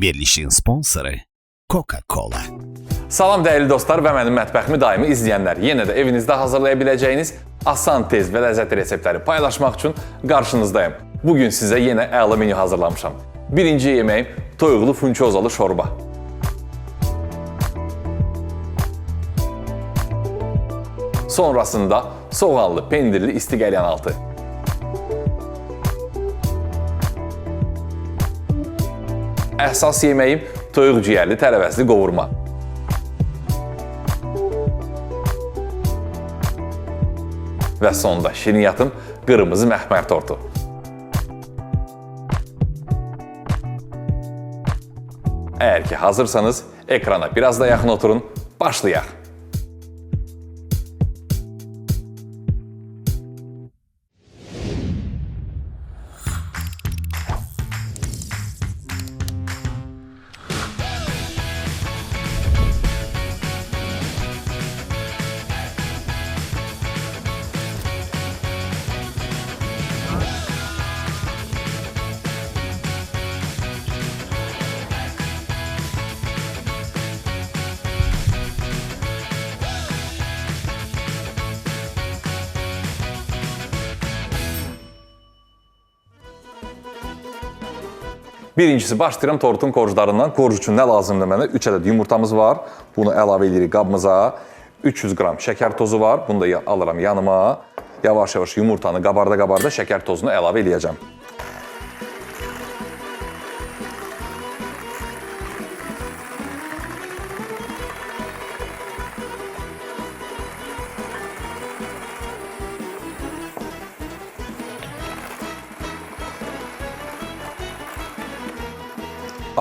Verilişin sponsoru Coca-Cola. Salam dəyərli dostlar və mənim mətbəximi daimi izləyənlər. Yenə də evinizdə hazırlaya biləcəyiniz asan, tez və ləzzətli reseptləri paylaşmaq üçün qarşınızdayım. Bugün sizə yenə əla menü hazırlamışam. Birinci yeməyim toyuqlu funçozalı şorba. Sonrasında soğanlı, pendirli isti qəlyanaltı. Əsas yeməyim toyuq ciyərli tərəvəzli qovurma. Və sonda şirniyyatım qırmızı məxmər tortu. Əgər ki hazırsanız, ekrana biraz da yaxın oturun, başlayaq. Birincisi başlayıram tortun korjlarından. Korj üçün nə lazımdır mənə? 3 ədəd yumurtamız var. Bunu əlavə edirik qabımıza. 300 qram şəkər tozu var. Bunu da alıram yanıma. Yavaş-yavaş yumurtanı qabarda şəkər tozunu əlavə edəcəm.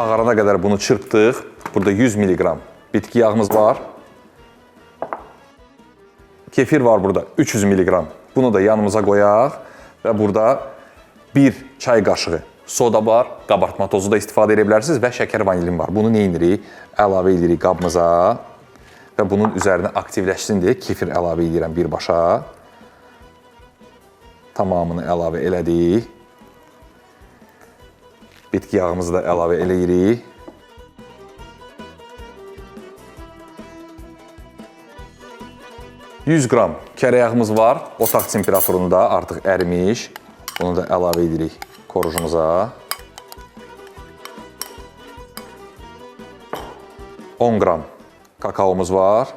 Ağarana qədər bunu çırpdıq. Burada 100 mg bitki yağımız var. Kefir var burada 300 mg. Bunu da yanımıza qoyaq. Və burada 1 çay qaşığı soda var. Qabartma tozu da istifadə edə bilərsiniz və şəkər vanilin var. Bunu nə edirik? Əlavə edirik qabımıza. Və bunun üzərinə aktivləşsin deyə kefir əlavə edirəm birbaşa. Tamamını əlavə elədik. Bitki yağımızı da əlavə eləyirik. %100 qram kərə yağımız var. Otaq temperaturunda artıq ərimiş. Bunu da əlavə edirik korjumuza. 10 qram kakaomuz var.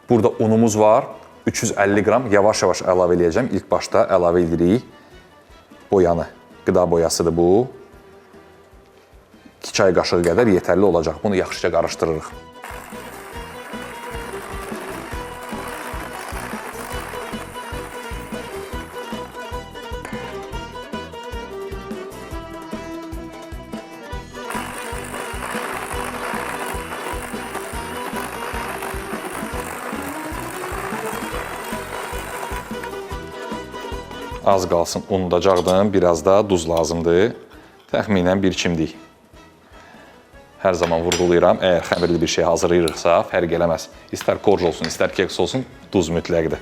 Burada unumuz var. 350 qram yavaş-yavaş əlavə eləyəcəm. İlk başda əlavə edirik. Boyanı, qida boyasıdır bu. 2 çay qaşığı qədər yetərli olacaq. Bunu yaxşıca qarışdırırıq. Az qalsın unudacaqdım, biraz da duz lazımdır. Təxminən bir çimdik. Hər zaman vurğulayıram, əgər xəmirli bir şey hazırlayırıqsa, fərq eləməz. İstər korj olsun, istər keks olsun, duz mütləqdir.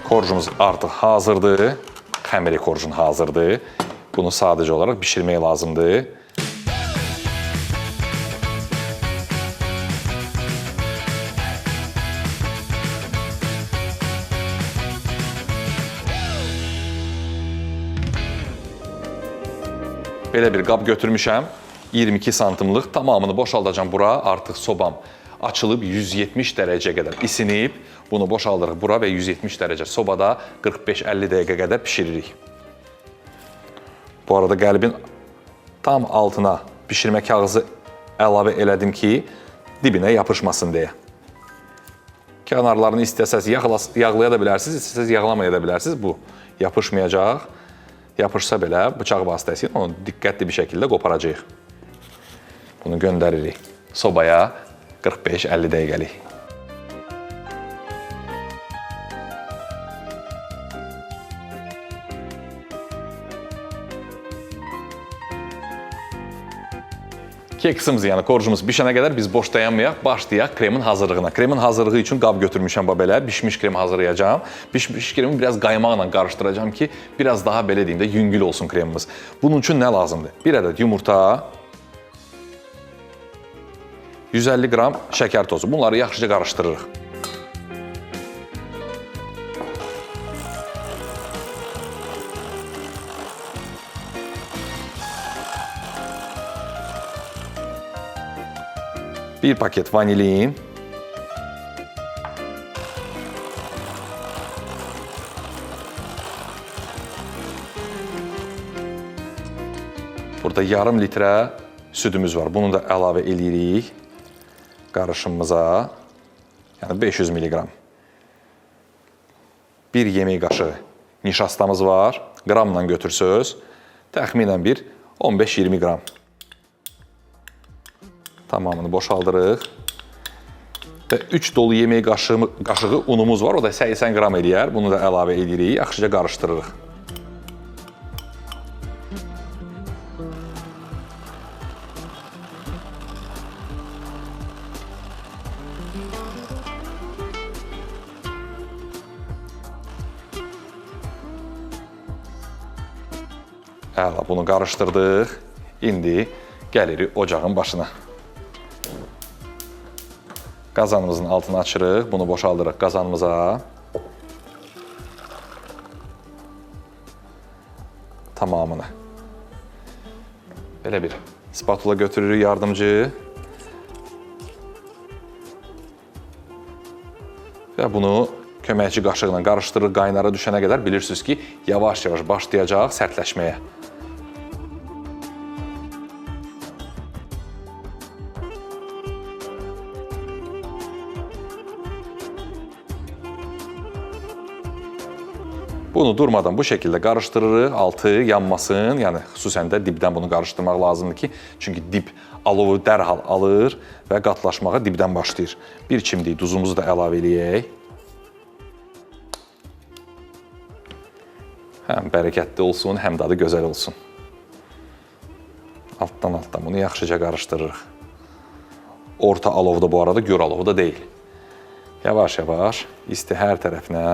Korjumuz artıq hazırdır. Xəmiri korjun hazırdır. Bunu sadəcə olaraq bişirmək lazımdır. Belə bir qab götürmüşəm. 22 santimlıq tamamını boşaldacağım bura. Artıq sobam açılıb 170 dərəcə qədər isinib. Bunu boşaldırıq bura və 170 dərəcə sobada 45-50 dəqiqə qədər pişiririk. Bu arada qəlbin tam altına bişirmə kağızı əlavə elədim ki, dibinə yapışmasın deyə. Kənarlarını istəsəz yağlaya da bilərsiniz, istəsəz yağlamaya da bilərsiniz. Bu yapışmayacaq. Yapışsa belə bıçaq vasitəsilə onu diqqətli bir şəkildə qoparacağıq. Bunu göndəririk sobaya 45-50 dəqiqəlik. Keksimiz, yəni korjumuz bişənə qədər biz boş dayanmayaq, başlayaq kremin hazırlığına. Kremin hazırlığı üçün qab götürmüşəm belə, bişmiş krem hazırlayacağam. Bişmiş kremi biraz qaymaqla qarışdıracağam ki, biraz daha belə deyim də yüngül olsun kremimiz. Bunun üçün nə lazımdır? 1 ədəd yumurta, 150 qram şəkər tozu. Bunları yaxşıca qarışdırırıq. Bir paket vanilin, burada yarım litrə südümüz var. Bunu da əlavə edirik qarışımımıza, yəni 500 mg. Bir yemək qaşığı nişastamız var, qramla götürsöz, təxminən bir 15-20 qram. Tamamını boşaldırıq. Və 3 dolu yemək qaşığı unumuz var, o da 80 qram eləyər. Bunu da əlavə edirik, yaxşıca qarışdırırıq. Əla, bunu qarışdırdıq. İndi gəlirik ocağın başına. Qazanımızın altını açırıq, bunu boşaldırıq qazanımıza. Tamamını. Belə bir spatula götürürük yardımcı. Və bunu köməkçi qaşıqla qarışdırırıq, qaynara düşənə qədər bilirsiniz ki, yavaş-yavaş başlayacaq sərtləşməyə. Bunu durmadan bu şəkildə qarışdırırıq, altı yanmasın, yəni xüsusən də dibdən bunu qarışdırmaq lazımdır ki, çünki dib alovu dərhal alır və qatlaşmağa dibdən başlayır. Bir çimdik duzumuzu da əlavə eləyək. Həm bərəkətli olsun, həm dadı gözəl olsun. Altdan bunu yaxşıca qarışdırırıq. Orta alovda bu arada, gör alovu da deyil. Yavaş-yavaş isti hər tərəfinə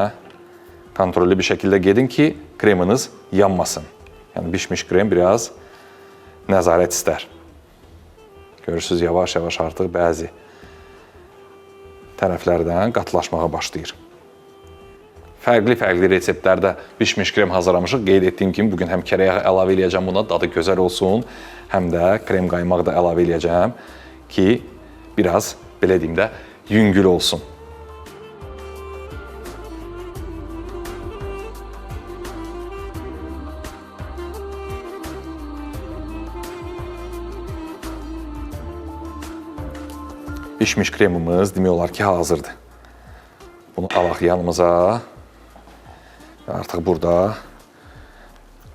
kontrollü bir şəkildə gedin ki, kreminiz yanmasın. Yəni, bişmiş krem biraz nəzarət istər. Görürsünüz, yavaş-yavaş artıq bəzi tərəflərdən qatlaşmağa başlayır. Fərqli reseptlərdə bişmiş krem hazırlamışıq. Qeyd etdiyim kimi, bugün həm kərə yağı əlavə eləyəcəm buna, dadı gözəl olsun, həm də krem qaymaq da əlavə eləyəcəm ki, biraz, belə deyim də, yüngül olsun. Bişmiş kremimiz demək olar ki, hazırdır. Bunu alaq yanımıza. Artıq burada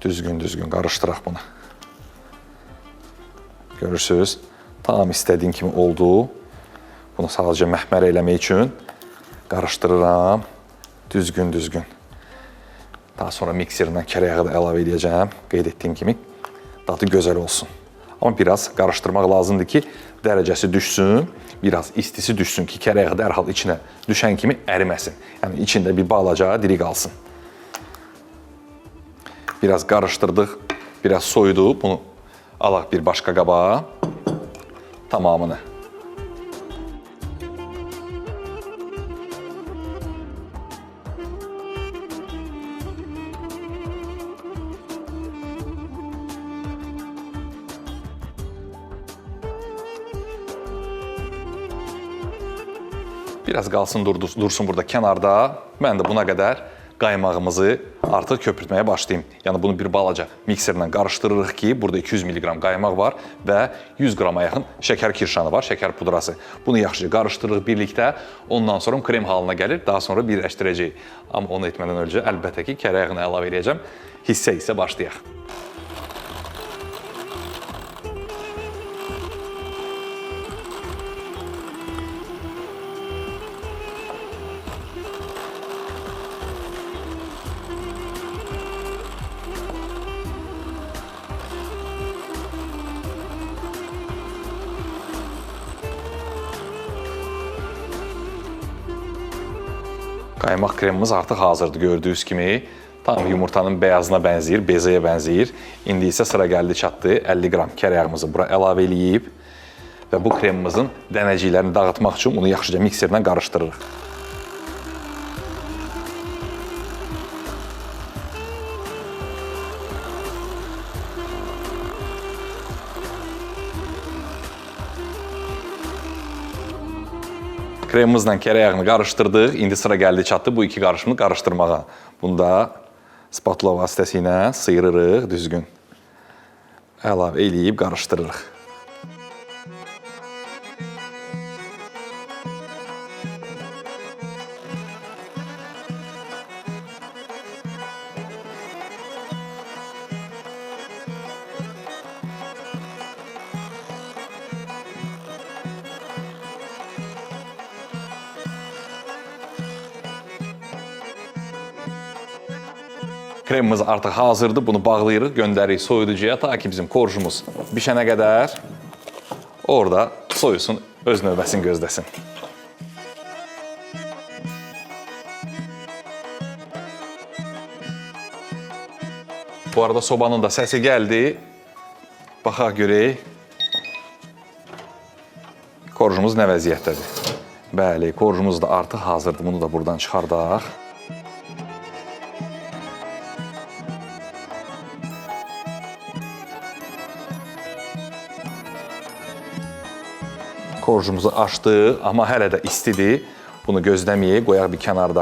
düzgün qarışdıraq bunu. Görürsünüz, tam istədiyim kimi oldu. Bunu sadəcə məxmər eləmək üçün qarışdırıram. Düzgün. Daha sonra mikserdən kərə yağı da əlavə edəcəm. Qeyd etdiyim kimi dadı gözəl olsun. Amma biraz qarışdırmaq lazımdır ki, dərəcəsi düşsün, biraz istisi düşsün ki, kərə yağı dərhal içinə düşən kimi əriməsin. Yəni, içində bir balaca diri qalsın. Biraz qarışdırdıq, biraz soyudu. Bunu alaq bir başqa qaba. Tamamını. Biraz qalsın, dursun burada kənarda. Mən də buna qədər qaymağımızı artıq köpürtməyə başlayayım. Yəni, bunu bir balaca mikserlə qarışdırırıq ki, burada 200 mg qaymaq var və 100 qrama yaxın şəkər kirşanı var, şəkər pudrası. Bunu yaxşıca qarışdırırıq birlikdə. Ondan sonra krem halına gəlir, daha sonra birləşdirəcəyik. Amma onu etmədən öncə əlbəttə ki, kərə yağını əlavə edəcəm. Hissə başlayaq. Qaymaq kremimiz artıq hazırdır gördüyünüz kimi. Tam yumurtanın beyazına bənzəyir, bezəyə bənzəyir. İndi isə sıra gəldi çatdı. 50 qram kərəyağımızı bura əlavə eləyib və bu kremimizin dənəciklərini dağıtmaq üçün bunu yaxşıca mikserlə qarışdırırıq. Kremimizlə kərəyağını qarışdırdıq. İndi sıra gəldi çatdı bu iki qarışımı qarışdırmağa. Bunu da spatula vasitəsilə sıyırırıq düzgün. Əlavə eləyib qarışdırırıq. Kremimiz artıq hazırdır. Bunu bağlayırıq, göndəririk soyuducuya ta ki bizim korjumuz bişənə qədər orada soyusun, öz növbəsini gözləsin. Bu arada sobanın da səsi gəldi. Baxaq görək. Korjumuz nə vəziyyətdədir? Bəli, korjumuz da artıq hazırdır. Bunu da buradan çıxardaq. Korjumuzu açdıq, amma hələ də istidir. Bunu gözləməyək, qoyaq bir kənarda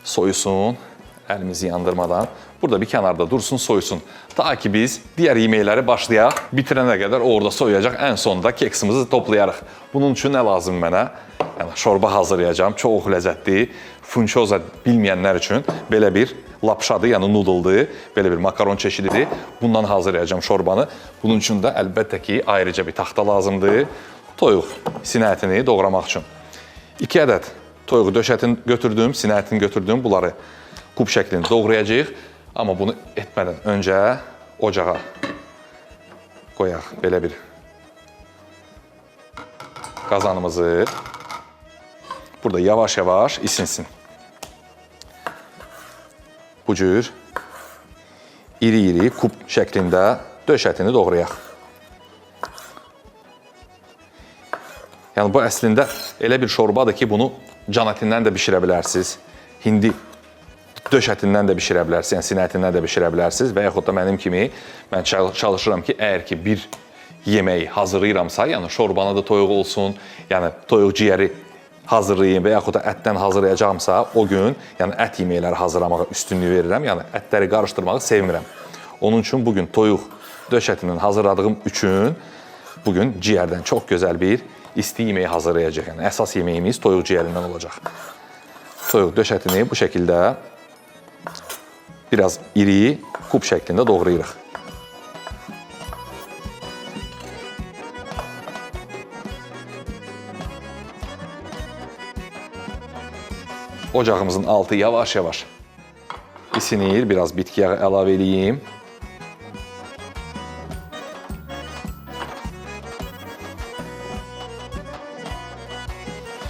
soyusun, əlimizi yandırmadan. Burada bir kənarda dursun, soyusun. Ta ki biz digər yeməkləri başlayaq, bitirənə qədər orada soyuyacaq, ən sonunda keksimizi toplayarıq. Bunun üçün nə lazım mənə? Yəni, şorba hazırlayacağım, çox ləzzətli. Funçoza bilməyənlər üçün belə bir lapşadır, yəni noodle'dır, belə bir makaron çeşididir. Bundan hazırlayacağım şorbanı. Bunun üçün də əlbəttə ki, ayrıca bir taxta lazımdır. Toyuq sinə ətini doğramaq üçün. 2 ədəd toyuğu döş ətini götürdüm, sinə ətini götürdüm. Bunları kub şəklində doğrayacağıq. Amma bunu etmədən öncə ocağa qoyaq belə bir qazanımızı. Burada yavaş-yavaş isinsin. Bu cür iri-iri kub şəklində döş ətini doğrayaq. Yəni, bu əslində elə bir şorbadır ki, bunu can ətindən də bişirə bilərsiniz. Hindi döş ətindən də bişirə bilərsiniz, yəni sinə ətindən də bişirə bilərsiniz. Və yaxud da mənim kimi, mən çalışıram ki, əgər ki, bir yeməyi hazırlayıramsa, yəni şorbanı da toyuq olsun, yəni toyuq ciyəri hazırlayayım və yaxud da ətdən hazırlayacağımsa, o gün yəni ət yeməkləri hazırlamağa üstünlük verirəm. Yəni, ətləri qarışdırmağı sevmirəm. Onun üçün bugün toyuq döş ətindən hazırladığım üçün bugün ciyərdən çox gözəl bir isti yeməyi hazırlayacaq. Yəni, əsas yeməyimiz toyuq ciyərindən olacaq. Toyuq döş ətini bu şəkildə biraz iri kub şəklində doğrayırıq. Ocağımızın altı yavaş-yavaş isinir. Biraz bitki yağı əlavə edeyim.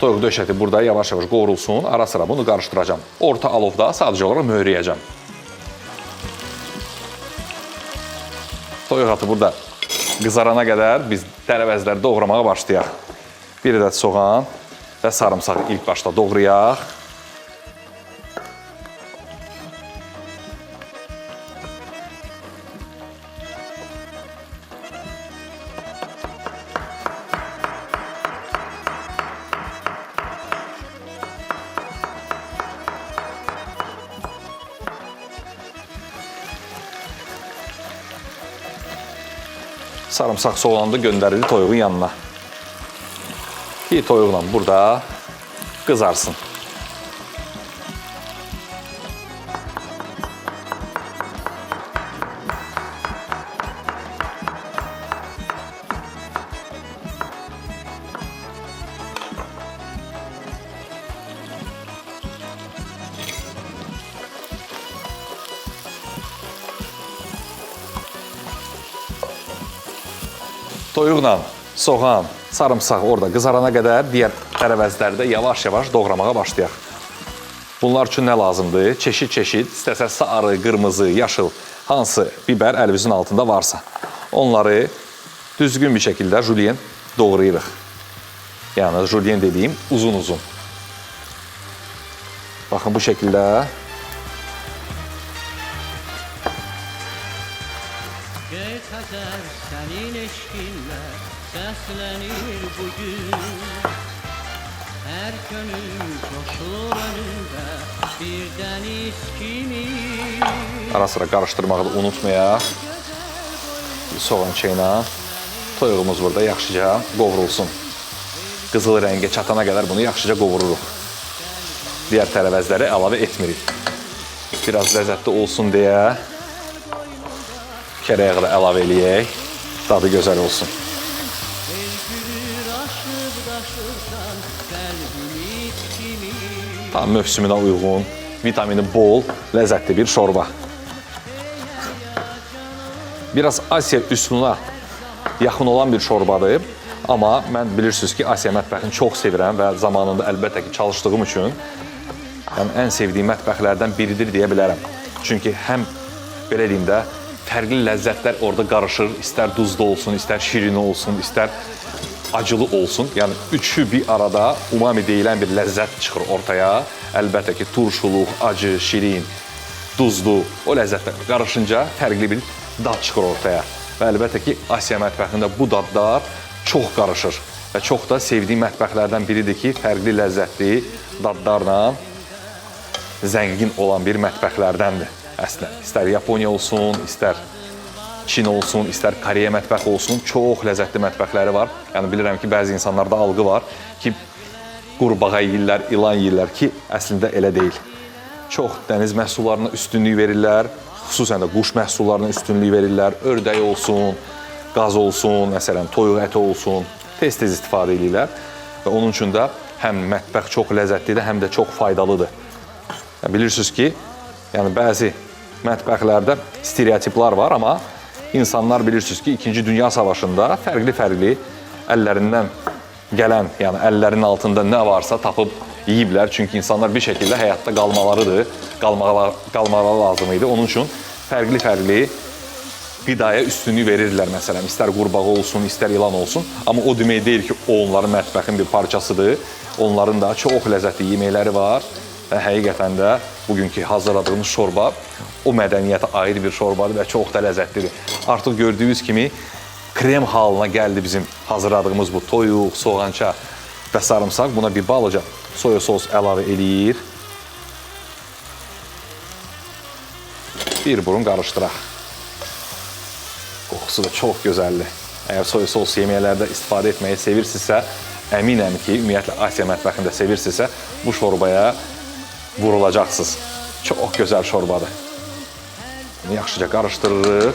Toyuq döş əti burada yavaş-yavaş qovrulsun. Ara sıra bunu qarışdıracağım. Orta alovda sadəcə olaraq möhrəyəcəm. Toyuq əti burada qızarana qədər biz tərəvəzləri doğramağa başlayaq. Bir ədəd soğan və sarımsağı ilk başda doğrayaq. Sarımsaq soğanı göndərilir toyuğun yanına. Ki toyuqla burada qızarsın. Toyuqla soğan, sarımsaq orada qızarana qədər digər tərəvəzləri də yavaş-yavaş doğramağa başlayaq. Bunlar üçün nə lazımdır? Çeşid-çeşid, istəsə sarı, qırmızı, yaşıl, hansı bibər əlinizin altında varsa. Onları düzgün bir şəkildə julyen doğrayırıq. Yəni julyen dediyim uzun-uzun. Baxın bu şəkildə. Xəzər sənin eşqinlə səslənir bugün. Hər könül coşur önündə bir dəniz kimi. Ara sıra qarışdırmağı da unutmayaq. Soğan çayına toyuğumuz burada yaxşıca qovrulsun. Qızıl rəngə çatana qədər bunu yaxşıca qovururuq. Digər tərəvəzləri əlavə etmirik. Biraz ləzzətli olsun deyə kərə yağı da əlavə eləyək. Dadı gözəl olsun. Tam mövsümünə uyğun, vitamini bol, ləzzətli bir şorba. Biraz Asiya üsuluna yaxın olan bir şorbadır. Amma mən bilirsiniz ki, Asiya mətbəxini çox sevirəm və zamanında əlbəttə ki, çalışdığım üçün ən sevdiyim mətbəxlərdən biridir deyə bilərəm. Çünki həm belə deyim də, fərqli ləzzətlər orada qarışır. İstər duzlu olsun, istər şirin olsun, istər acılı olsun. Yəni, üçü bir arada umami deyilən bir ləzzət çıxır ortaya. Əlbəttə ki, turşuluq, acı, şirin, duzlu, o ləzzətlər qarışınca fərqli bir dad çıxır ortaya. Və əlbəttə ki, Asiya mətbəxində bu dadlar çox qarışır. Və çox da sevdiyim mətbəxlərdən biridir ki, fərqli ləzzətli dadlarla zəngin olan bir mətbəxlərdəndir. Əslən, istər Yaponiya olsun, istər Çin olsun, istər Koreya mətbəxi olsun, çox ləzzətli mətbəxləri var. Yəni, bilirəm ki, bəzi insanlarda algı var ki, qurbağa yeyirlər, ilan yeyirlər ki, əslində elə deyil. Çox dəniz məhsullarına üstünlük verirlər, xüsusən də quş məhsullarına üstünlük verirlər. Ördək olsun, qaz olsun, məsələn, toyuq əti olsun, tez-tez istifadə edirlər. Və onun üçün də həm mətbəx çox ləzzətlidir, həm də çox faydalıdır. Bilirsiniz ki, yəni bəzi mətbəxlərdə stereotiplar var, amma insanlar bilirsiniz ki, 2-ci Dünya Savaşında fərqli-fərqli əllərindən gələn, yəni əllərinin altında nə varsa tapıb yeyiblər. Çünki insanlar bir şəkildə həyatda qalmaları lazım idi. Onun üçün fərqli-fərqli qidaya üstünlük verirlər, məsələn. İstər qurbağa olsun, istər ilan olsun. Amma o demək deyil ki, o onların mətbəxin bir parçasıdır. Onların da çox ləzzətli yeməkləri var. Və həqiqətən də bugünkü hazırladığımız şorba o mədəniyyətə aid bir şorbadır və çox da ləzzətlidir. Artıq gördüyünüz kimi krem halına gəldi bizim hazırladığımız bu toyuq, soğança və sarımsaq. Buna bir balaca soya sos əlavə eləyir. Bir burun qarışdıraq. Qoxusu da çox gözəldir. Əgər soya sos yeməklərdə istifadə etməyi sevirsinizsə, əminəm ki, ümumiyyətlə Asiya mətbəxində sevirsinizsə, bu şorbaya vurulacaqsınız. Çox gözəl şorbadır. Bunu yaxşıca qarışdırırıq.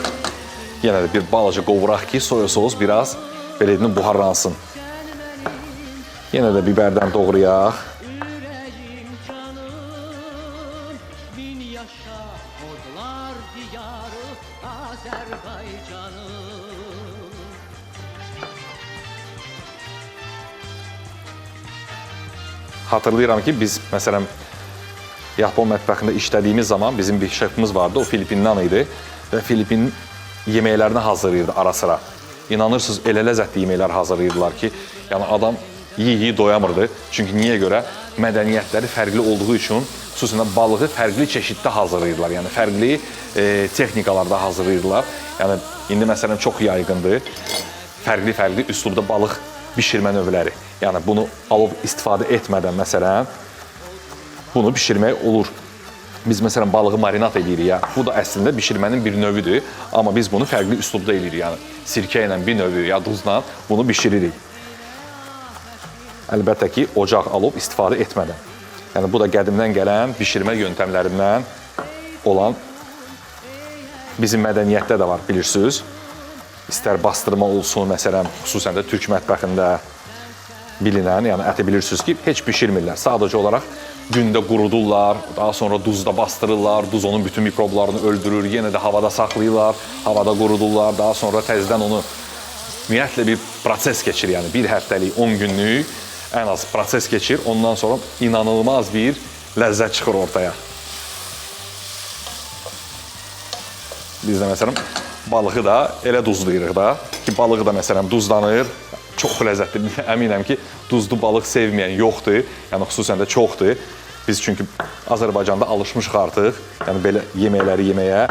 Yenə də bir balaca qovuraq ki, soya sos biraz belə dedim, buharlansın. Yenə də bibərdən doğrayaq. Ürəyim canım, min yaşa odlar diyarı Azərbaycanım. Hatırlayıram ki, biz məsələn Yapon mətbəxində işlədiyimiz zaman bizim bir şefimiz vardı, o Filipindan idi və Filipin yeməklərini hazırlayırdı ara sıra. İnanırsınız, elə ləzzətli yeməklər hazırlayırdılar ki, yəni adam yeyi doyamırdı. Çünki niyə görə? Mədəniyyətləri fərqli olduğu üçün, xüsusən də balığı fərqli çeşiddə hazırlayırdılar. Yəni fərqli texnikalarda hazırlayırdılar. Yəni indi məsələn çox yayğındır. Fərqli üslubda balıq bişirmə növləri. Yəni bunu alıb istifadə etmədən məsələn bunu bişirmək olur. Biz məsələn balığı marinat edirik ya. Bu da əslində bişirmənin bir növüdür. Amma biz bunu fərqli üslubda edirik. Yəni sirkə ilə bir növü ya duzla bunu bişiririk. Əlbəttə ki, ocaq alıb istifadə etmədən. Yəni bu da qədimdən gələn bişirmə yöntəmlərindən olan bizim mədəniyyətdə də var, bilirsiniz. İstər bastırma olsun, məsələn, xüsusən də türk mətbəxində bilinən, yəni əti bilirsiniz ki, heç bişirmirlər. Sadəcə olaraq gündə qurudurlar, daha sonra duzda bastırırlar, duz onun bütün mikroblarını öldürür, yenə də havada saxlayırlar, havada qurudurlar, daha sonra təzədən onu ümumiyyətlə bir proses keçir, yəni bir həftəlik, 10 günlük ən az proses keçir. Ondan sonra inanılmaz bir ləzzət çıxır ortaya. Biz də məsələn balığı da elə duzlayırıq da ki, balığı da məsələn duzlanır. Çox ləzzətli. Əminəm ki, duzlu balıq sevməyən yoxdur. Yəni xüsusən də çoxdur. Biz çünki Azərbaycanda alışmışıq artıq. Yəni belə yeməkləri yeməyə.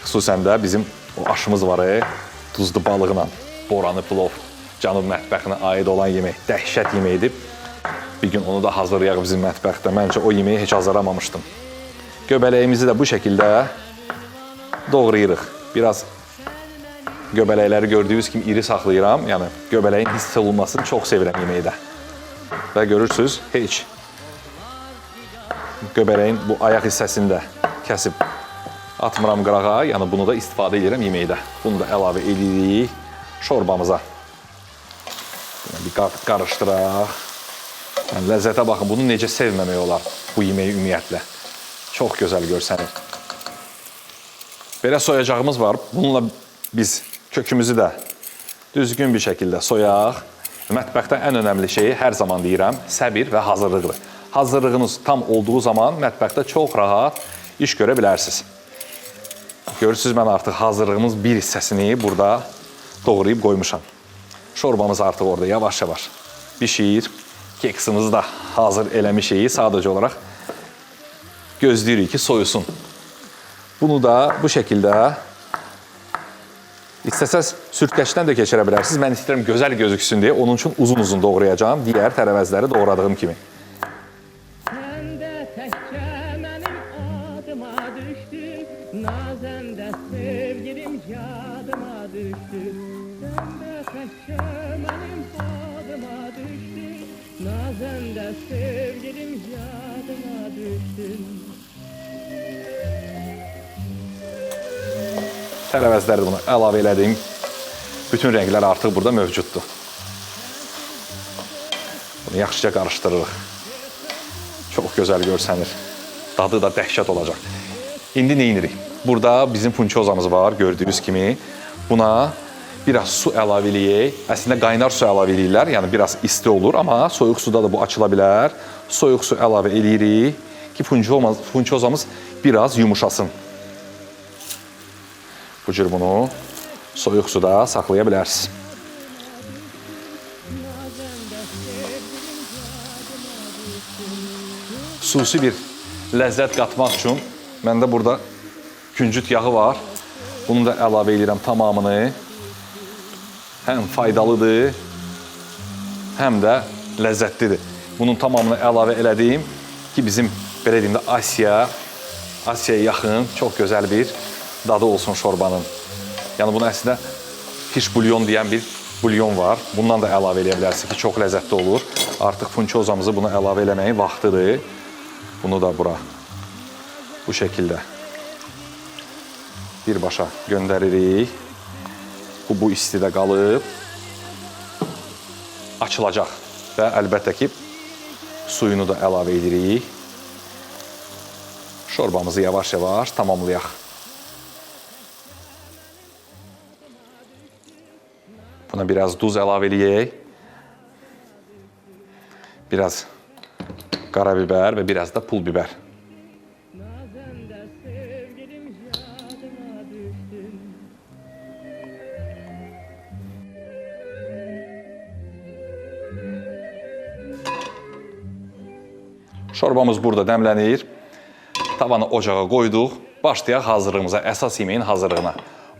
Xüsusən də bizim o aşımız var, duzlu balıqla boranı plov. Cənub mətbəxinə aid olan yemək. Dəhşət yeməkdir. Bir gün onu da hazırlayaq bizim mətbəxdə. Məncə o yeməyi heç hazırlamamışdım. Göbələyimizi də bu şəkildə doğrayırıq. Biraz göbələkləri gördüyünüz kimi iri saxlayıram. Yəni göbələyin hiss olunmasını çox sevirəm yeməkdə. Və görürsünüz, heç göbələyin bu ayaq hissəsini də kəsib atmıram qırağa. Yəni bunu da istifadə edirəm yeməkdə. Bunu da əlavə edirik şorbamıza. Bir qarışdıraq. Yəni ləzzətə baxın, bunu necə sevməmək olar bu yeməyi ümumiyyətlə. Çox gözəl görsənir. Belə soyacağımız var. Bununla biz kökümüzü də düzgün bir şəkildə soyaq. Mətbəxdə ən önəmli şey, hər zaman deyirəm, səbir və hazırlıqdır. Hazırlığınız tam olduğu zaman mətbəxdə çox rahat iş görə bilərsiniz. Görürsünüz, mən artıq hazırlığımız bir hissəsini burada doğrayıb qoymuşam. Şorbamız artıq orada yavaş-yavaş bişir. Keksimizi də hazır eləmişik. Sadəcə olaraq gözləyirik ki, soyusun. Bunu da bu şəkildə İstəsəz sürtkəçdən də keçirə bilərsiniz. Mən istəyirəm gözəl gözüksün deyə onun üçün uzun-uzun doğrayacağım. Digər tərəvəzləri doğradığım kimi. Sən də təkcə mənim adıma düşdün, nazəndə sevgilim yadıma düşdün. Sən də təkcə mənim adıma düşdün, nazəndə sevgilim yadıma düşdün. Tərəvəzləri bunu əlavə elədim. Bütün rənglər artıq burada mövcuddur. Bunu yaxşıca qarışdırırıq. Çox gözəl görsənir. Dadı da dəhşət olacaq. İndi nə edirik? Burada bizim punçozamız var, gördüyünüz kimi. Buna biraz su əlavə eləyək. Əslində qaynar su əlavə eləyirlər, yəni biraz isti olur, amma soyuq suda da bu açıla bilər. Soyuq su əlavə eləyirik ki, punçozamız biraz yumuşasın. Bu cür bunu soyuq suda saxlaya bilərsiniz. Xüsusi bir ləzzət qatmaq üçün məndə burada küncüt yağı var. Bunu da əlavə edirəm tamamını. Həm faydalıdır, həm də ləzzətlidir. Bunun tamamını əlavə elədim ki, bizim belə deyim də Asiyaya yaxın çox gözəl bir dadı olsun şorbanın. Yəni bunu əslində fiş bulyon deyən bir bulyon var. Bundan da əlavə eləyə bilərsiniz ki, çox ləzzətli olur. Artıq punçozamızı buna əlavə eləməyin vaxtıdır. Bunu da bura bu şəkildə birbaşa göndəririk. Bu istidə qalıb açılacaq və əlbəttə ki, suyunu da əlavə edirik. Şorbamızı yavaş-yavaş tamamlayaq. Buna biraz duz əlavə eləyək. Biraz qarabibər və biraz da pul bibər. Şorbamız burada dəmlənir. Tavanı ocağa qoyduq. Başlayaq hazırlığımıza, əsas yeməyin hazırlığına.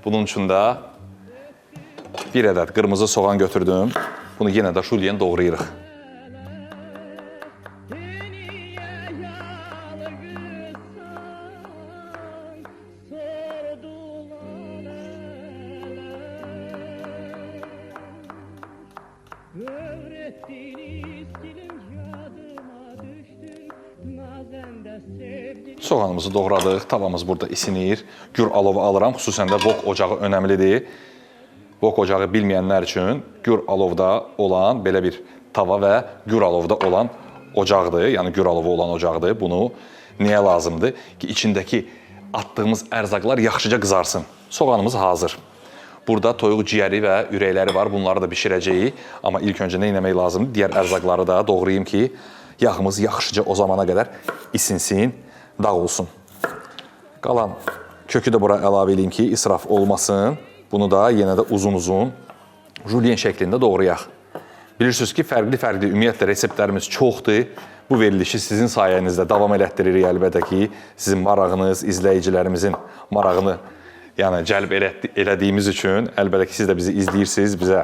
Bunun üçün də bir ədəd qırmızı soğan götürdüm. Bunu yenə də şulyen doğrayırıq. Soğanımızı doğradıq, tavamız burada isinir. Gür alovu alıram, xüsusən də wok ocağı önəmlidir. Wok ocağı bilməyənlər üçün gür alovda olan belə bir tava və gür alovda olan ocaqdır. Yəni gür alovu olan ocaqdır. Bunu niyə lazımdır? Ki, içindəki atdığımız ərzaqlar yaxşıca qızarsın. Soğanımız hazır. Burada toyuq ciyəri və ürəkləri var. Bunları da bişirəcəyik. Amma ilk öncə nə etmək lazımdır? Digər ərzaqları da doğrayım ki, yağımız yaxşıca o zamana qədər isinsin, dağ olsun. Qalan kökü də bura əlavə edeyim ki, israf olmasın. Bunu da yenə də uzun-uzun julien şəklində doğrayaq. Bilirsiniz ki, fərqli-fərqli ümumiyyətlə reseptlərimiz çoxdur. Bu verilişi sizin sayənizdə davam elətdiririk əlbəttə ki, sizin marağınız, izləyicilərimizin marağını cəlb elədiyimiz üçün əlbəttə ki, siz də bizi izləyirsiniz, bizə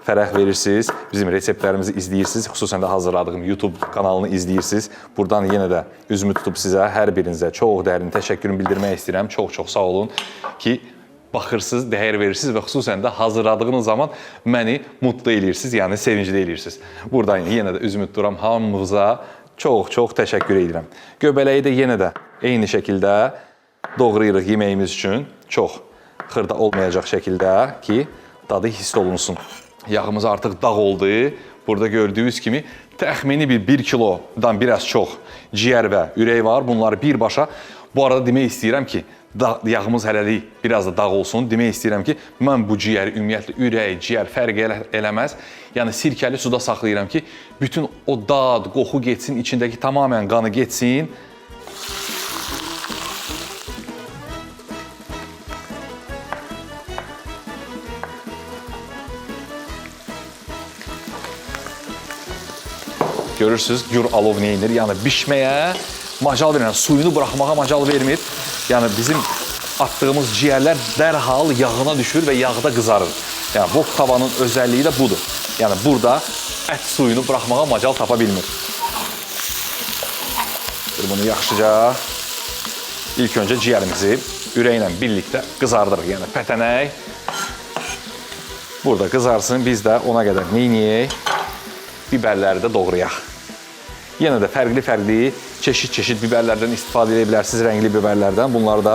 fərəh verirsiniz, bizim reseptlərimizi izləyirsiniz, xüsusən də hazırladığım YouTube kanalını izləyirsiniz. Buradan yenə də üzümü tutub sizə, hər birinizə çox dərin təşəkkürümü bildirmək istəyirəm. Çox-çox sağ olun ki, baxırsınız, dəyər verirsiniz və xüsusən də hazırladığınız zaman məni mutlu edirsiniz, yəni sevincli edirsiniz. Buradan yenə də üzümü tuturam, hamınıza çox-çox təşəkkür edirəm. Göbələyi də yenə də eyni şəkildə doğrayırıq yeməyimiz üçün. Çox xırda olmayacaq şəkildə ki, dadı hiss olunsun. Yağımız artıq dağ oldu. Burada gördüyünüz kimi təxmini bir 1 kilodan biraz çox ciyər və ürək var. Bunları birbaşa. Bu arada demək istəyirəm ki, yağımız hələlik biraz da dağ olsun. Demək istəyirəm ki, mən bu ciyəri ümumiyyətlə ürək, ciyər fərq eləməz. Yəni sirkəli suda saxlayıram ki, bütün o dad, qoxu getsin, içindəki tamamən qanı getsin. Görürsünüz, gür alov neyinir? Yəni bişməyə macal vermir, suyunu buraxmağa macal vermir. Yəni bizim atdığımız ciyərlər dərhal yağına düşür və yağda qızarır. Yəni wok tavanın özəlliyi də budur. Yəni burada ət suyunu buraxmağa macal tapa bilmir. Bunu yaxşıca ilk öncə ciyərimizi ürəklə birlikdə qızardırıq. Yəni pətənək burada qızarsın, biz də ona qədər neyniyək? Biberləri də doğrayaq. Yenə də fərqli-fərqli, çeşid-çeşid biberlərdən istifadə edə bilərsiniz, rəngli biberlərdən. Bunları da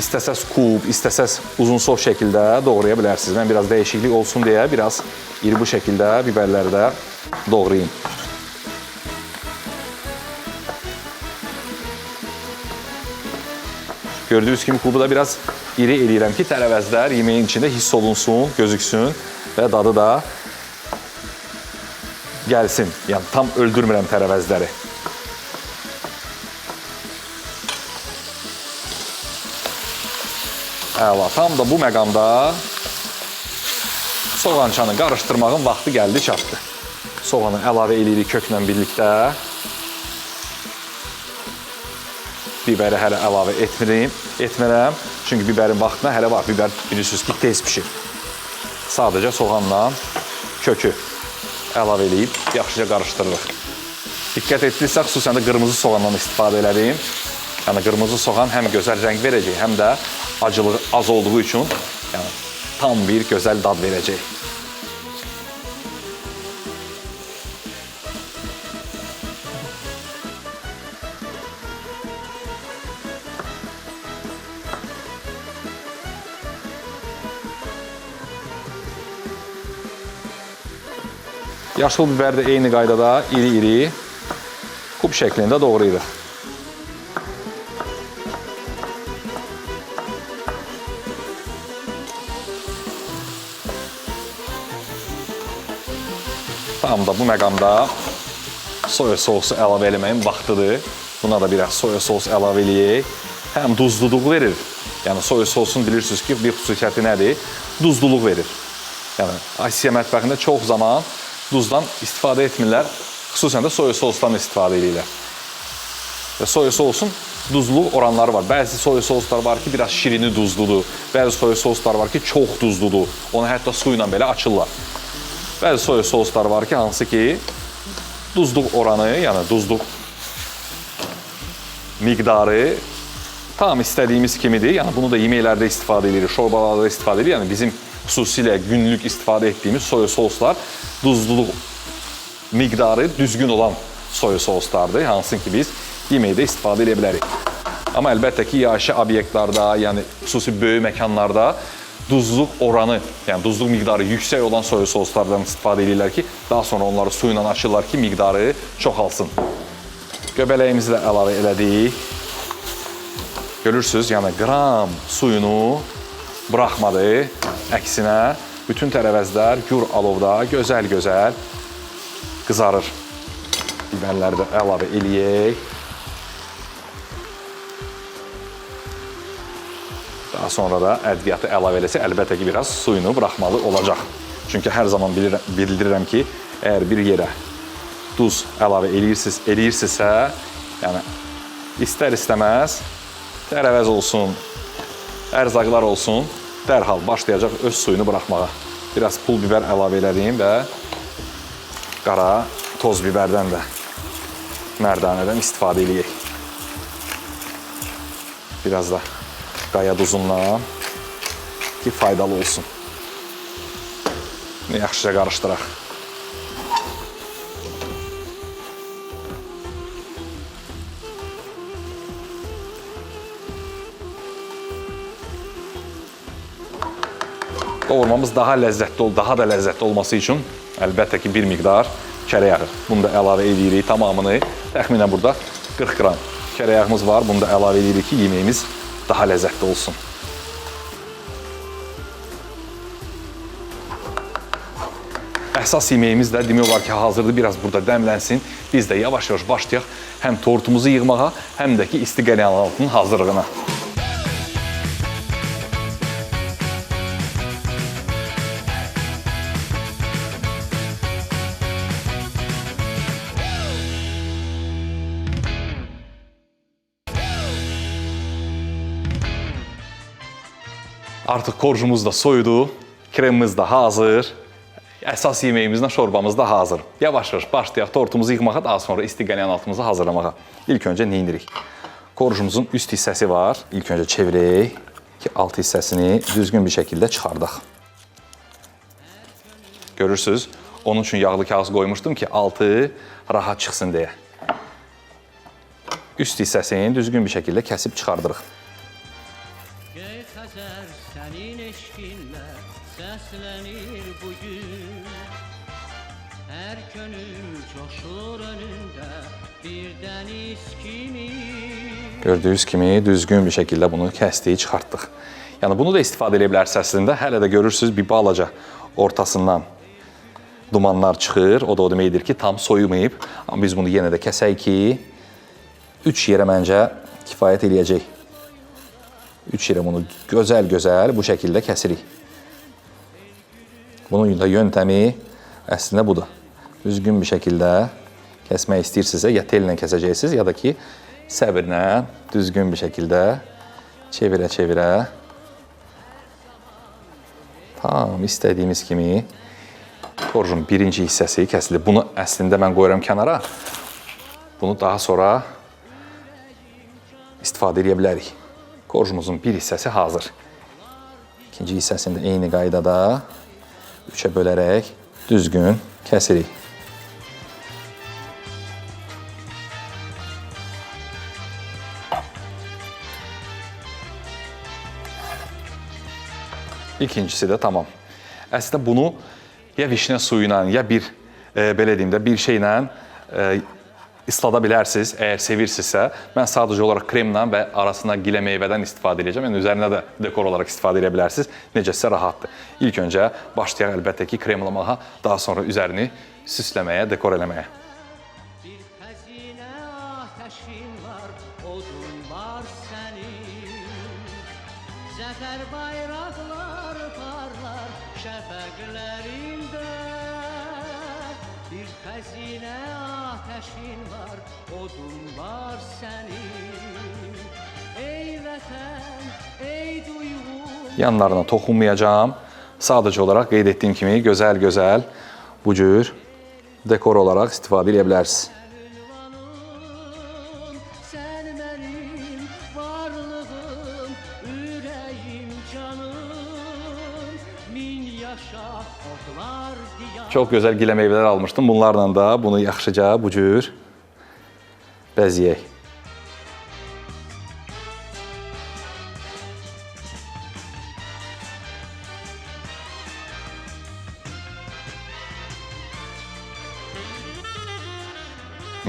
istəsəz kub, istəsəz uzun sov şəkildə doğraya bilərsiniz. Mən biraz dəyişiklik olsun deyə biraz iri bu şəkildə biberləri də doğrayayım. Gördüyünüz kimi kubu da biraz iri eləyirəm ki, tərəvəzlər yeməyin içində hiss olunsun, gözüksün və dadı da gəlsin. Yəni tam öldürmürəm tərəvəzləri. Əla, tam da bu məqamda soğançanı qarışdırmağın vaxtı gəldi, çatdı. Soğanı əlavə eləyirik köklə birlikdə. Biberi hələ əlavə etmirəm. Çünki biberin vaxtına hələ var. Biber bilirsiniz ki, tez pişir. Sadəcə soğanla kökü əlavə eləyib, yaxşıca qarışdırırıq. Diqqət etdirsə, xüsusən də qırmızı soğandan istifadə elədim. Yəni, qırmızı soğan həm gözəl rəng verəcək, həm də acılığı az olduğu üçün tam bir gözəl dad verəcək. Yaşıl biber də eyni qaydada iri-iri kub şəklində doğrayırıq. Tam da bu məqamda soya sosu əlavə eləməyin vaxtıdır. Buna da biraz soya sos əlavə eləyək. Həm duzluluq verir. Yəni soya sosun bilirsiniz ki, bir xüsusiyyəti nədir? Duzluluq verir. Yəni Asiya mətbəxində çox zaman duzdan istifadə etmirlər, xüsusən də soya sosdan istifadə edirlər. Və soya sosun duzluluq oranları var. Bəzi soya soslar var ki, biraz şirini duzludur. Bəzi soya soslar var ki, çox duzludur. Onu hətta su ilə belə açırlar. Bəzi soya soslar var ki, hansı ki, duzluq oranı, yəni duzluq miqdarı tam istədiyimiz kimidir. Yəni bunu da yeməklərdə istifadə edirik, şorbalarda istifadə edirik. Yəni bizim xüsusilə günlük istifadə etdiyimiz soya soslar duzluluq miqdarı düzgün olan soya soslardır, hansı ki biz yeməkdə istifadə edə bilərik. Amma əlbəttə ki, yaşayış obyektlərdə, yəni xüsusi böyük məkanlarda duzluq oranı, yəni duzluq miqdarı yüksək olan soya soslardan istifadə edirlər ki, daha sonra onları su ilə açırlar ki, miqdarı çoxalsın. Göbələyimizi də əlavə elədik. Görürsünüz, yəni qram suyunu buraxmadı. əksinə bütün tərəvəzlər gür alovda gözəl-gözəl qızarır. Bibərləri də əlavə eləyək. Daha sonra da ədviyyatı əlavə eləsə, əlbəttə ki, biraz suyunu buraxmalı olacaq. Çünki hər zaman bildirirəm ki, əgər bir yerə duz əlavə eləyirsinizsə, yəni istər-istəməz tərəvəz olsun, ərzaqlar olsun, dərhal başlayacaq öz suyunu buraxmağa. Biraz pul biber əlavə elədim və qara toz biberdən də, mərdanədən istifadə eləyək. Biraz da qaya duzundan ki, faydalı olsun. Yaxşıca qarışdıraq. Qovurmamız daha da ləzzətli olması üçün əlbəttə ki, bir miqdar kərə yağı. Bunu da əlavə edirik tamamını. Təxminən burada 40 qram kərə yağımız var. Bunu da əlavə edirik ki, yeməyimiz daha ləzzətli olsun. Əsas yeməyimiz də demək olar ki, hazırdır. Biraz burada dəmlənsin. Biz də yavaş-yavaş başlayaq həm tortumuzu yığmağa, həm də ki, isti qəlyanaltının hazırlığına. Artıq korjumuz da soyudu, kremimiz də hazır, əsas yeməyimiz də şorbamız da hazır. Yavaş-yavaş başlayaq tortumuzu yığmağa, daha sonra isti qəlyanaltımızı hazırlamağa. İlk öncə nə edirik? Korjumuzun üst hissəsi var. İlk öncə çevirək ki, alt hissəsini düzgün bir şəkildə çıxardaq. Görürsünüz, onun üçün yağlı kağız qoymuşdum ki, altı rahat çıxsın deyə. Üst hissəsini düzgün bir şəkildə kəsib çıxardırıq. Sənin eşqinlə səslənir bugün. Hər könül coşur önündə bir dəniz kimi. Gördüyünüz kimi düzgün bir şəkildə bunu kəsdik, çıxartdıq. Yəni bunu da istifadə edə bilərsiniz əslində. Hələ də görürsünüz bir balaca ortasından dumanlar çıxır. O da o deməkdir ki, tam soyumayıb. Amma biz bunu yenə də kəsək ki, 3 yerə məncə kifayət eləyəcək. 3 yerə bunu gözəl-gözəl bu şəkildə kəsirik. Bunun da yöntəmi əslində budur. Düzgün bir şəkildə kəsmək istəyirsinizsə, ya tellə kəsəcəksiniz, ya da ki, səbirlə düzgün bir şəkildə çevirə-çevirə tam istədiyimiz kimi korjun birinci hissəsi kəsilir. Bunu əslində mən qoyuram kənara. Bunu daha sonra istifadə edə bilərik. Korjumuzun bir hissəsi hazır. İkinci hissəsini də eyni qaydada 3-ə bölərək düzgün kəsirik. İkincisi də tamam. Əslində bunu ya vişnə suyu ilə, ya bir belə deyim də bir şeylə islada bilərsiniz, əgər sevirsinizsə. Mən sadəcə olaraq kremlə və arasına gilə meyvədən istifadə edəcəm. Yəni, üzərinə də dekor olaraq istifadə edə bilərsiniz. Necəsə rahatdır. İlk öncə başlayaq əlbəttə ki, kremlamağa, daha sonra üzərini süsləməyə, dekor eləməyə. Bir xəzinə atəşin var, odun var sənin. Zəfər bayraqlar parlar şəfəqlərində. Bir xəzinə atəşin var, odun var sənin. Ey vətən, ey duyğum. Yanlarına toxunmayacağım. Sadəcə olaraq qeyd etdiyim kimi gözəl-gözəl bu cür dekor olaraq istifadə edə bilərsiniz. Sən mənim varlığım, ürəyim, canım. Min yaşa odlar diyar. Çox gözəl gilə meyvələr almışdım. Bunlarla da bunu yaxşıca bu cür bəzəyək.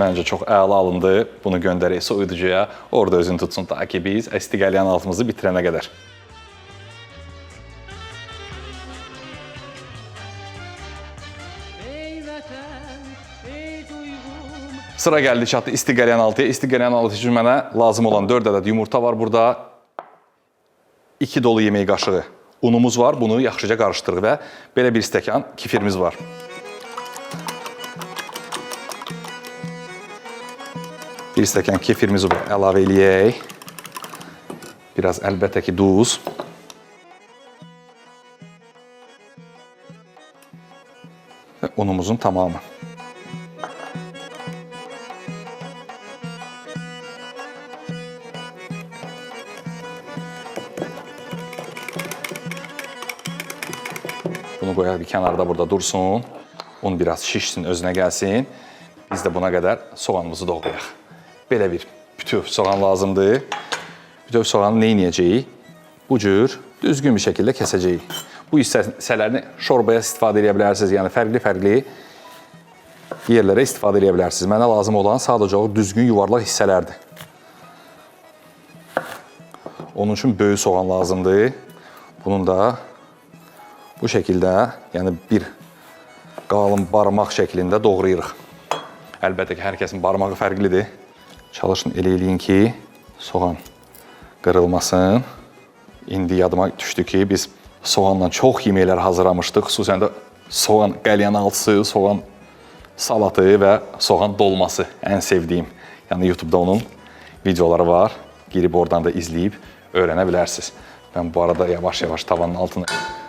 Məncə çox əla alındı. Bunu göndərək soyuducuya. Orada özünü tutsun ta ki biz isti qəlyanaltımızı bitirənə qədər. vətən, ey duyğum. Sıra gəldi çatdı istiqəlyan altıya. İstiqəlyan altı üçün mənə lazım olan 4 ədəd yumurta var burada. 2 dolu yemək qaşığı unumuz var. Bunu yaxşıca qarışdırıq və belə bir stəkan kefirimiz var. Bir stəkan kefirimizi əlavə eləyək. Biraz əlbəttə ki duz. Və unumuzun tamamı. Bunu qoyaq bir kənarda burada dursun. Un biraz şişsin, özünə gəlsin. Biz də buna qədər soğanımızı doğrayaq. Belə bir bütöv soğan lazımdır. Bütöv soğanı nə edəcəyik? Bu cür düzgün bir şəkildə kəsəcəyik. Bu hissələrini şorbaya istifadə edə bilərsiniz. Yəni fərqli-fərqli yerlərə istifadə edə bilərsiniz. Mənə lazım olan sadəcə o düzgün yuvarlaq hissələrdir. Onun üçün böyük soğan lazımdır. Bunun da bu şəkildə, yəni bir qalın barmaq şəklində doğrayırıq. Əlbəttə ki, hər kəsin barmağı fərqlidir. Çalışın elə eləyin ki, soğan qırılmasın. İndi yadıma düşdü ki, biz soğanla çox yeməklər hazırlamışdıq. Xüsusən də soğan qəlyan altısı, soğan salatı və soğan dolması ən sevdiyim. Yəni YouTube'da onun videoları var. Girib oradan da izləyib öyrənə bilərsiniz. Mən bu arada yavaş-yavaş tavanın altını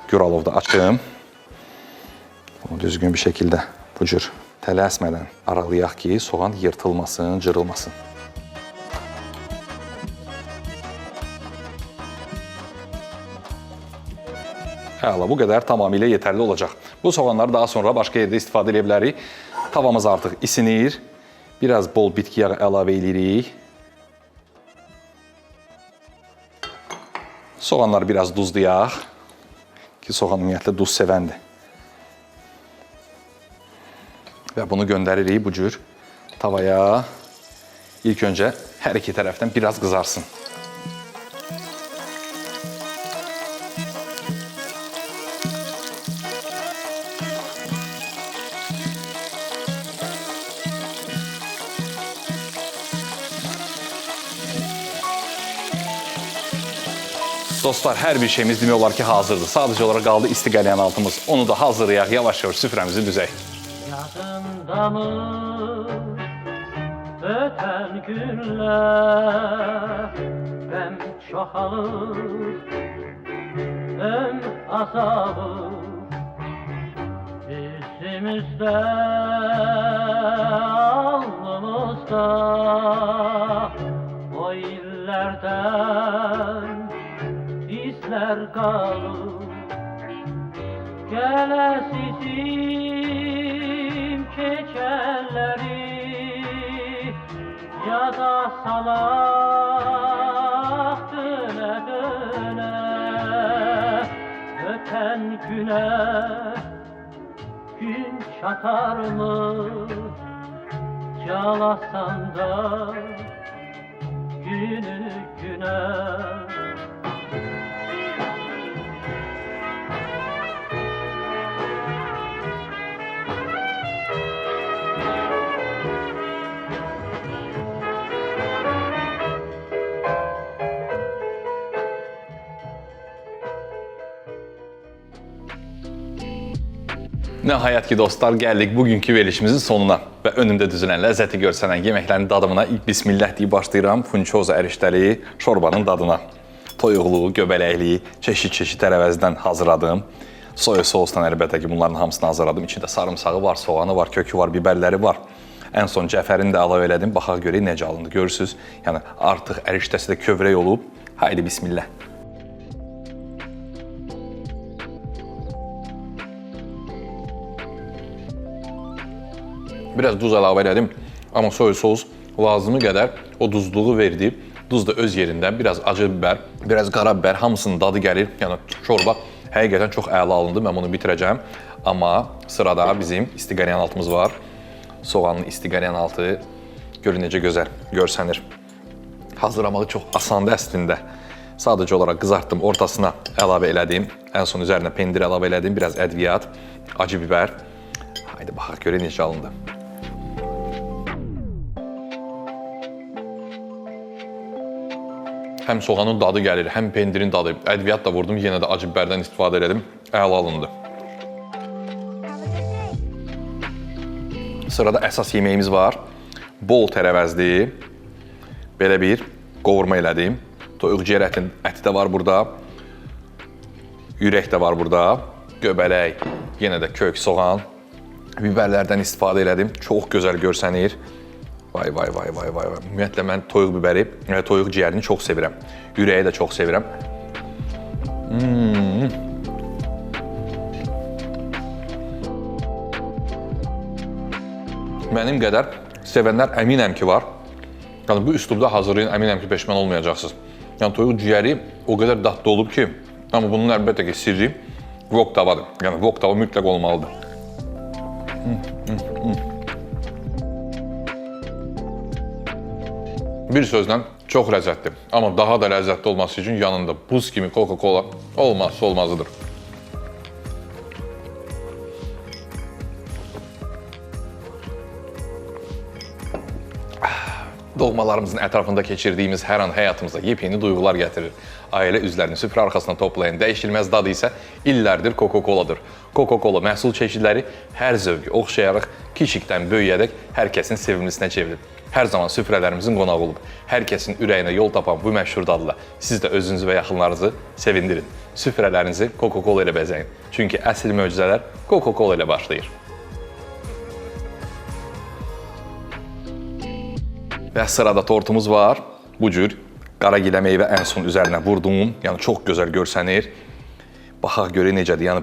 gür alovda açım. Bunu düzgün bir şəkildə bu cür tələsmədən aralayaq ki, soğan yırtılmasın, cırılmasın. Həla, bu qədər tamamilə yetərli olacaq. Bu soğanları daha sonra başqa yerdə istifadə edə bilərik. Tavamız artıq isinir. Biraz bol bitki yağı əlavə edirik. Soğanları biraz duzlayaq. Ki, soğan ümumiyyətlə duz sevəndir. Və bunu göndəririk bu cür tavaya. İlk öncə hər iki tərəfdən biraz qızarsın. Dostlar, hər bir şeyimiz demək olar ki, hazırdır. Sadəcə olaraq qaldı istiqəlyan altımız. Onu da hazırlayaq, yavaş-yavaş süfrəmizi düzək. Yadındamı ötən günlər, qəm çoxalır, azabı bizimizdə, alnımızda o illərdən izlər qalır. Gələsizim keçənləri yada salaq dönə-dönə, ötən günə gün çatarmı, calasan da günü günə. Nəhayət ki, dostlar, gəldik bugünkü verilişimizin sonuna və önümdə düzülən ləzzəti görsənən yeməklərin dadımına ilk bismillah deyib başlayıram. Funçoza ərişləri şorbanın dadına. Toyuqlu, göbələkli, çeşid-çeşid tərəvəzdən hazırladım. Soya sosdan əlbəttə ki, bunların hamısını hazırladım. İçində sarımsağı var, soğanı var, kökü var, bibərləri var. Ən son cəfərini də əlavə elədim. Baxaq görək necə alındı. Görürsünüz, yəni artıq ərişdəsi də kövrək olub. Haydi bismillah. Biraz duz əlavə elədim, amma soya sos lazımı qədər o duzluğu verdi. Duz da öz yerində, biraz acı bibər, biraz qara bibər, hamısının dadı gəlir. Yəni şorba həqiqətən çox əla alındı, mən bunu bitirəcəm. Amma sırada bizim istiqəlyan altımız var. Soğanlı istiqəlyan altı görün necə gözəl görsənir. Hazırlamağı çox asandır əslində. Sadəcə olaraq qızartdım, ortasına əlavə elədim. Ən son üzərinə pendir əlavə elədim, biraz ədviyyat, acı bibər. Haydi baxaq görə necə alındı. Həm soğanın dadı gəlir, həm pendirin dadı. Ədviyyat da vurdum, yenə də acı bibərdən istifadə elədim. Əla alındı. Sırada əsas yeməyimiz var. Bol tərəvəzli. Belə bir qovurma elədim. Toyuq ciyər əti də var burada. Ürək də var burada. Göbələk, yenə də kök soğan. Bibərlərdən istifadə elədim. Çox gözəl görsənir. Vay. Ümumiyyətlə, mən toyuq bibəri, toyuq ciyərini çox sevirəm. Ürəyi də çox sevirəm. Mənim qədər sevənlər əminəm ki var. Yəni, bu üslubda hazırlayın, əminəm ki, peşman olmayacaqsınız. Yəni, toyuq ciyəri o qədər dadlı olub ki, amma bunun əlbəttə ki, sirri wok tavadır. Yəni, wok tava mütləq olmalıdır. Bir sözlə, çox ləzzətli. Amma daha da ləzzətli olması üçün yanında buz kimi Coca-Cola olmazsa olmazıdır. Doğmalarımızın ətrafında keçirdiyimiz hər an həyatımıza yepyeni duyğular gətirir. Ailə üzvlərini süfrə arxasına toplayan dəyişilməz dadı isə illərdir Coca-Coladır. Coca-Cola məhsul çeşidləri hər zövqü oxşayaraq, kiçikdən böyüyərək hər kəsin sevimlisinə çevrilir. Hər zaman süfrələrimizin qonağı olub. Hər kəsin ürəyinə yol tapan bu məşhur dadla siz də özünüzü və yaxınlarınızı sevindirin. Süfrələrinizi Coca-Cola ilə bəzəyin. Çünki əsl möcüzələr Coca-Cola ilə başlayır. Və sırada tortumuz var. Bu cür qaragilə meyvə ən son üzərinə vurdum. Yəni, çox gözəl görsənir. Baxaq görə necədir. Yəni,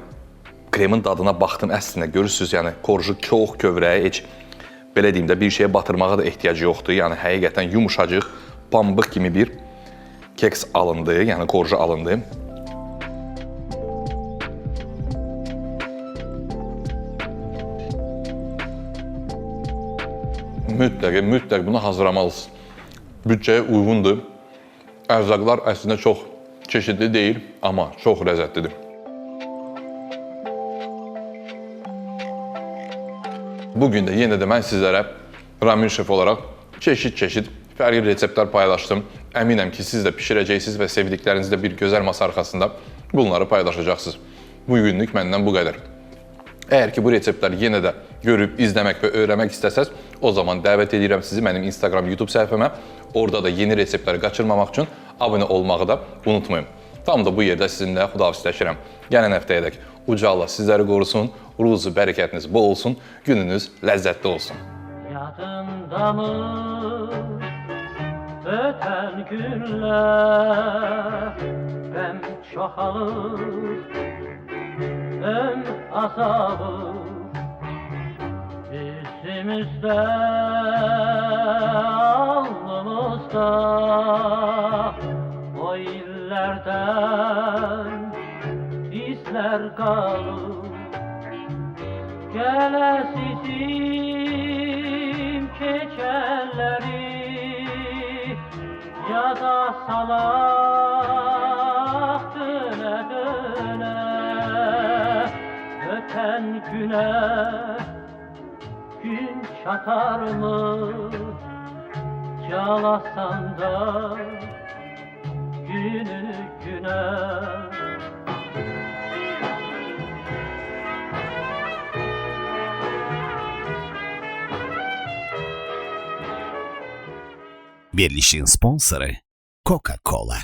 kremin dadına baxdım əslində. Görürsünüz, yəni, korju çox kövrək, heç belə deyim də, bir şeyə batırmağa da ehtiyac yoxdur. Yəni, həqiqətən yumuşacıq, pambıq kimi bir keks alındı, yəni korju alındı. Mütləq bunu hazırlamalısınız. Büdcəyə uyğundur. Ərzaqlar əslində çox çeşidli deyil, amma çox ləzzətlidir. Bugün də yenə də mən sizlərə Ramin şef olaraq çeşid fərqli reseptlər paylaşdım. Əminəm ki, siz də pişirəcəksiniz və sevdiklərinizlə bir gözəl masa arxasında bunları paylaşacaqsınız. Bu günlük məndən bu qədər. Əgər ki, bu reseptləri yenə də görüb, izləmək və öyrənmək istəsəz, o zaman dəvət edirəm sizi mənim Instagram, YouTube səhifəmə. Orada da yeni reseptləri qaçırmamaq üçün abunə olmağı da unutmayın. Tam da bu yerdə sizinlə xudahafizləşirəm. Gələn həftəyədək Uca Allah sizləri qorusun, ruzu, bərəkətiniz bol olsun, gününüz ləzzətli olsun. Yadındamı ötən günlər, qəm çoxalır, ömr azabı üstümüzdə, alnımızda o illərdən izlər qalır. Gələsizim keçənləri yada salaq dönə-dönə, ötən günə gün çatarmı, calasan da günü günə. Verilişin sponsoru Coca-Cola.